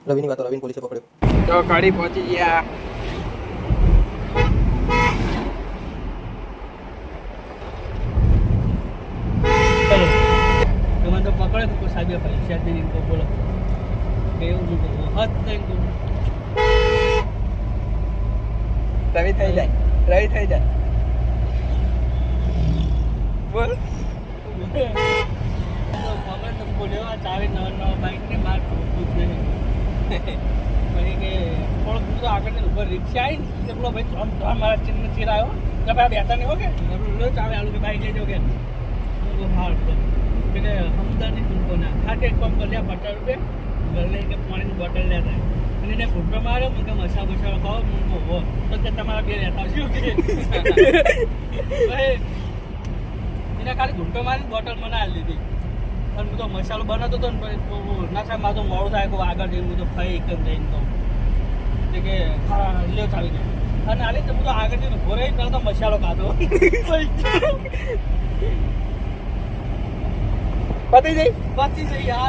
રવિની વાતો રવિને પોલીસે પકડ્યો. તો ગાડી પહોંચી ગયા. તમે તો પકડે તો કોઈ સાહેબ પૈસા દે ઇनको બોલો કેવું મૂકો હદ નહીં કો રવિ થઈ જાય. બોલ. પકડે તો બોલ્યો આ ચાવી નવા બાઈક ને માર પૂછ નહીં પછી કે થોડુંક બધું આગળ ઉપર રિક્ષા આવી ને પેલો ભાઈ ત્રણ મારા ચિન્હ ચીરાયો કે ભાઈ બેઠા નહીં હો કે ચાવી આલુ કે બાઈક લઈ જાઓ કે હાર કે હમદાની તુમકો ના ખાતે એક કામ કરી લ્યા 50 રૂપિયા ઘર લઈ કે પાણીની બોટલ લેતા અને એને ફૂટો માર્યો મને મસા બસાડો ખાઓ મૂકો હો તો કે તમારા બે રહેતા શું કે એને ખાલી ઘૂંટો મારી બોટલ મને આલી દીધી અને હું તો મસાલો બનાવતો હતો ને ના સાહેબ મારું તો મોડું થાય કોઈ આગળ જઈને હું તો ખાઈ એક જ જઈને તો કે હા લ્યો ચાલી ગયો અને આલી તો હું તો આગળ જઈને ઉભો રહી તો મસાલો ખાધો પતી જઈ પતી જઈ યાર